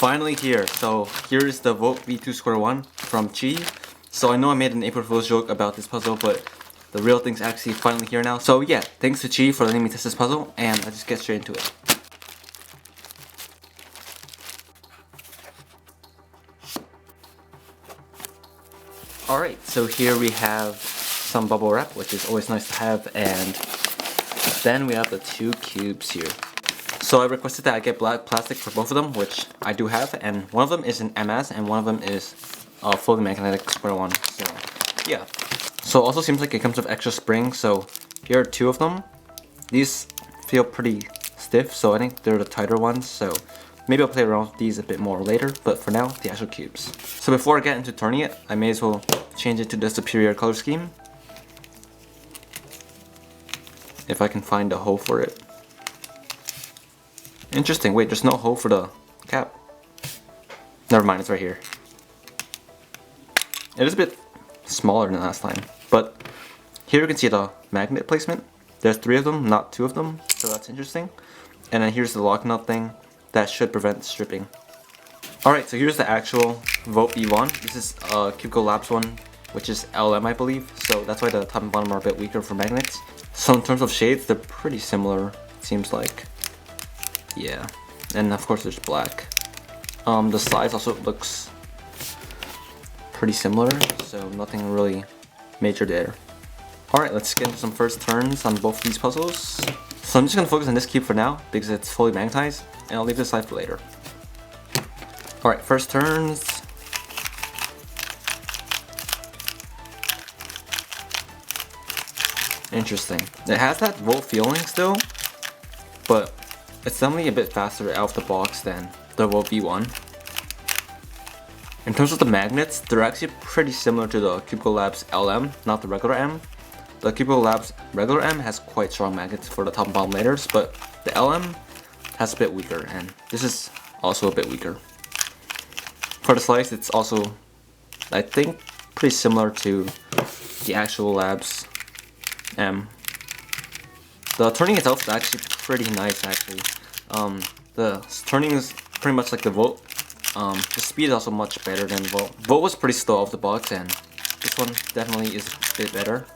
finally here. So here's the Vote V2 Square 1 from Chi. So I know I made an April Fool's joke about this puzzle, but the real thing's actually finally here now. So yeah, thanks to Chi for letting me test this puzzle, and I'll just get straight into it. Alright, so here we have some bubble wrap, which is always nice to have, and then we have the 2 cubes here. So I requested that I get black plastic for both of them, which I do have, and one of them is an MS and one of them is a fully magnetic Square 1. So yeah. So it also seems like it comes with extra springs, so here are 2 of them. These feel pretty stiff, so I think they're the tighter ones, so maybe I'll play around with these a bit more later, but for now, the actual cubes. So before I get into turning it, I may as well change it to the superior color scheme. If I can find a hole for it. Interesting, wait, there's no hole for the cap. Never mind, it's right here. It is a bit smaller than last time, but here you can see the magnet placement. There's 3 of them, not 2 of them, so that's interesting. And then here's the lock nut thing that should prevent stripping. Alright, so here's the actual Vote V1. This is Cubicle Labs one, which is LM I believe, so that's why the top and bottom are a bit weaker for magnets. So in terms of shades, they're pretty similar, it seems like. Yeah, and of course there's black. The size also looks pretty similar, so nothing really major there. Alright, let's get into some first turns on both these puzzles. So I'm just going to focus on this cube for now, because it's fully magnetized, and I'll leave this aside for later. Alright, first turns. Interesting. It has that Vote feeling still, but it's definitely a bit faster out of the box than the Vote V1. In terms of the magnets, they're actually pretty similar to the Cubicle Labs LM, not the regular M. The Cubicle Labs regular M has quite strong magnets for the top and bottom layers, but the LM has a bit weaker, and this is also a bit weaker. For the slice, it's also, I think, pretty similar to the actual Labs M. The turning itself is actually pretty nice, actually. The turning is pretty much like the Vote. The speed is also much better than Vote. Vote was pretty slow off the box, and this one definitely is a bit better.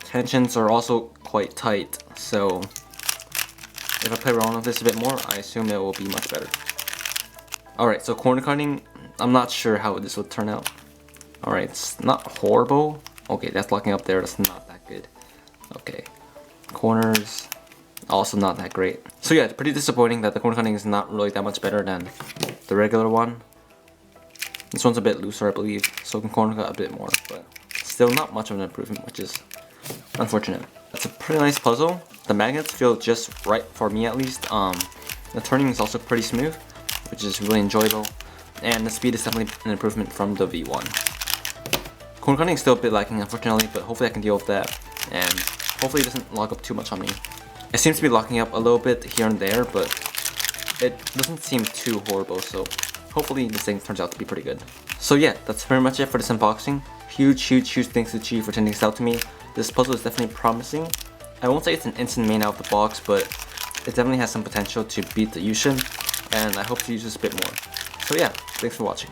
Tensions are also quite tight, so if I play around with this a bit more, I assume it will be much better. Alright, so corner cutting, I'm not sure how this would turn out. Alright, it's not horrible. Okay, that's locking up there, that's not that good. Okay, corners, also not that great. So yeah, it's pretty disappointing that the corner cutting is not really that much better than the regular one. This one's a bit looser, I believe, so we can corner cut a bit more, but still not much of an improvement, which is unfortunate. That's a pretty nice puzzle. The magnets feel just right for me at least. The turning is also pretty smooth, which is really enjoyable, and the speed is definitely an improvement from the V1. Corner cutting is still a bit lacking, unfortunately, but hopefully I can deal with that, and hopefully it doesn't lock up too much on me. It seems to be locking up a little bit here and there, but it doesn't seem too horrible, so hopefully this thing turns out to be pretty good. So yeah, that's pretty much it for this unboxing. Huge thanks to Chi for sending this out to me. This puzzle is definitely promising. I won't say it's an instant main out of the box, but it definitely has some potential to beat the Yushin, and I hope to use this a bit more. So yeah, thanks for watching.